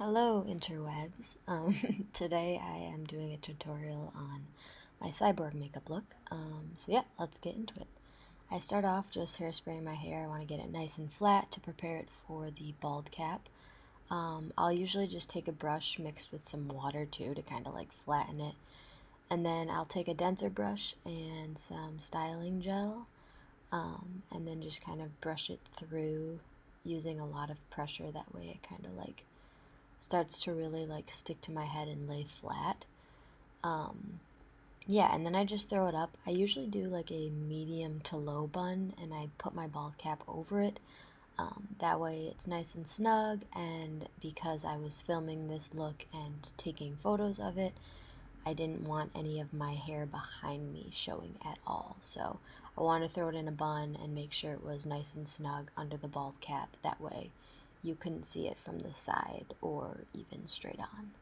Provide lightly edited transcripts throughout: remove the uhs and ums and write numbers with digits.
Hello interwebs. Today I am doing a tutorial on my Cyborg makeup look. So yeah, let's get into it. I start off just hairspraying my hair. I want to get it nice and flat to prepare it for the bald cap. I'll usually just take a brush mixed with some water too to kind of like flatten it. And then I'll take a denser brush and some styling gel, and then just kind of brush it through using a lot of pressure. That way it kind of like starts to really like stick to my head and lay flat. Yeah, and then I just throw it up. I usually do like a medium to low bun and I put my bald cap over it. That way it's nice and snug, and because I was filming this look and taking photos of it, I didn't want any of my hair behind me showing at all. So I want to throw it in a bun and make sure it was nice and snug under the bald cap. That way you couldn't see it from the side or even straight on.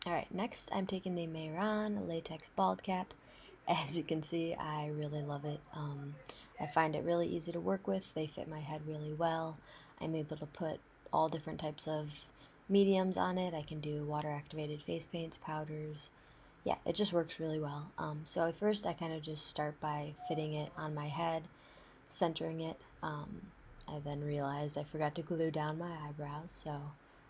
Alright, next I'm taking the Mehron latex bald cap. As you can see, I really love it. I find it really easy to work with. They fit my head really well. I'm able to put all different types of mediums on it. I can do water activated face paints, powders. Yeah, it just works really well. So at first I kind of just start by fitting it on my head, centering it. I then realized I forgot to glue down my eyebrows, so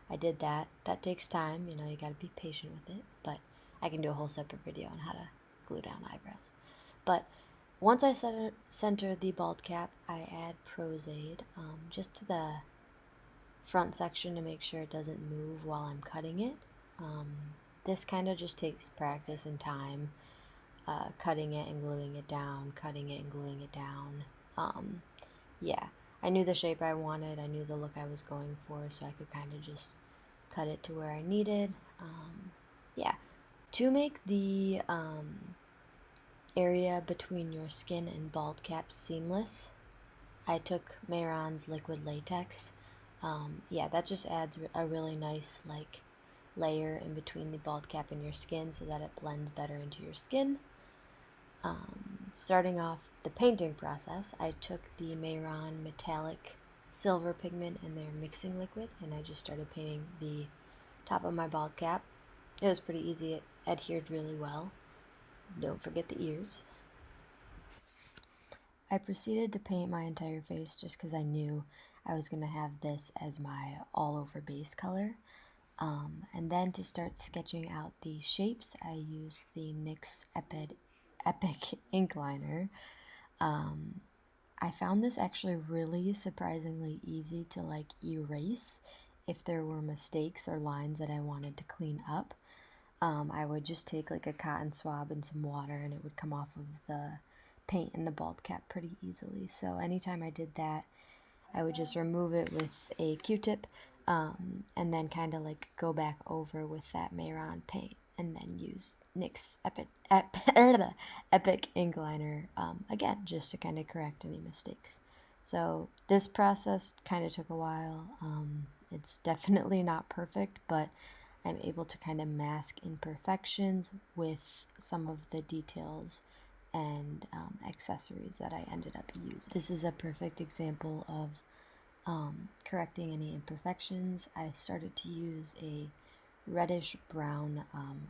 I did that. That takes time, you know, you gotta be patient with it, but I can do a whole separate video on how to glue down eyebrows. But once I center the bald cap, I add Aide, just to the front section to make sure it doesn't move while I'm cutting it. This kind of just takes practice and time, cutting it and gluing it down, cutting it and gluing it down. Yeah, I knew the shape I wanted, I knew the look I was going for, so I could kind of just cut it to where I needed. Yeah, to make the area between your skin and bald cap seamless, I took Mehron's liquid latex. Yeah, that just adds a really nice like layer in between the bald cap and your skin so that it blends better into your skin. Starting off the painting process, I took the Mehron metallic silver pigment and their mixing liquid, and I just started painting the top of my bald cap. It was pretty easy. It adhered really well. Don't forget the ears. I proceeded to paint my entire face just because I knew I was going to have this as my all-over base color. And then to start sketching out the shapes, I used the NYX Epic Ink Liner. I found this actually really surprisingly easy to like erase if there were mistakes or lines that I wanted to clean up. I would just take like a cotton swab and some water and it would come off of the paint in the bald cap pretty easily. So anytime I did that, I would just remove it with a Q-tip, and then kind of like go back over with that Mehron paint and then use NYX Epic Ink Liner again, just to kind of correct any mistakes. So this process kind of took a while. It's definitely not perfect, but I'm able to kind of mask imperfections with some of the details and accessories that I ended up using. This is a perfect example of correcting any imperfections. I started to use a reddish brown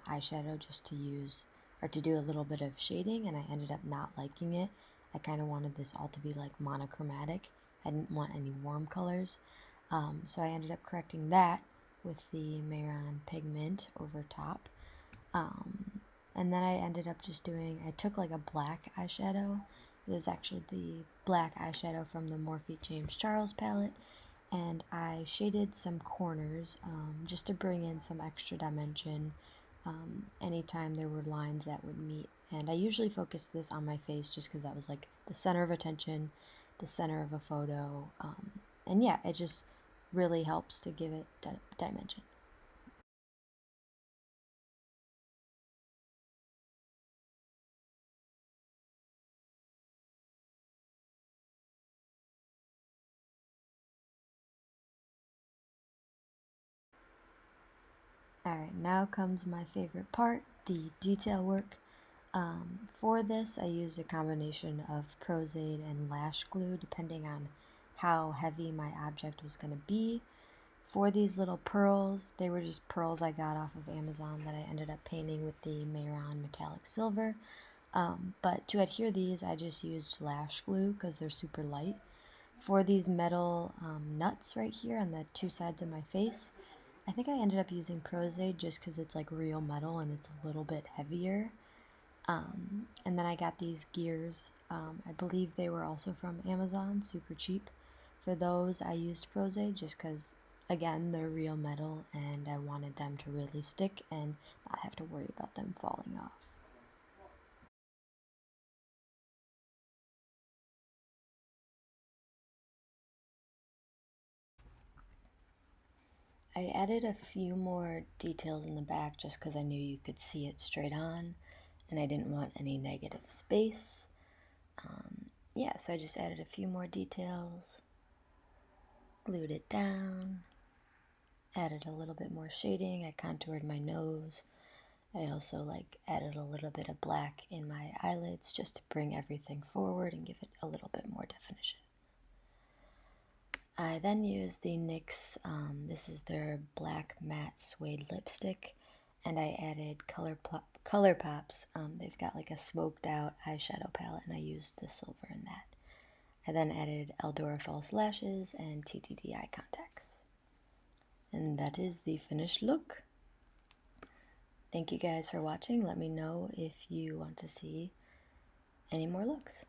eyeshadow just to use or to do a little bit of shading, and I ended up not liking it. I kind of wanted this all to be like monochromatic. I didn't want any warm colors, so I ended up correcting that with the Mehron pigment over top. And then I ended up just doing, I took like a black eyeshadow. It was actually the black eyeshadow from the Morphe James Charles palette, and I shaded some corners just to bring in some extra dimension anytime there were lines that would meet. And I usually focused this on my face just because that was like the center of attention, the center of a photo, and yeah, it just really helps to give it dimension. Alright, now comes my favorite part, the detail work. For this, I used a combination of Aide and lash glue, depending on how heavy my object was going to be. For these little pearls, they were just pearls I got off of Amazon that I ended up painting with the Mehron metallic silver. But to adhere these, I just used lash glue because they're super light. For these metal nuts right here on the two sides of my face, I think I ended up using Aide just because it's like real metal and it's a little bit heavier. And then I got these gears. I believe they were also from Amazon, super cheap. For those, I used Aide just because, again, they're real metal and I wanted them to really stick and not have to worry about them falling off. I added a few more details in the back just because I knew you could see it straight on and I didn't want any negative space. Yeah, so I just added a few more details, glued it down, added a little bit more shading. I contoured my nose. I also added a little bit of black in my eyelids just to bring everything forward and give it a little bit more definition. I then used the NYX, this is their black matte suede lipstick, and I added Colourpop's. They've got like a smoked out eyeshadow palette, and I used the silver in that. I then added Eldora false lashes and TTdeye contacts. And that is the finished look. Thank you guys for watching. Let me know if you want to see any more looks.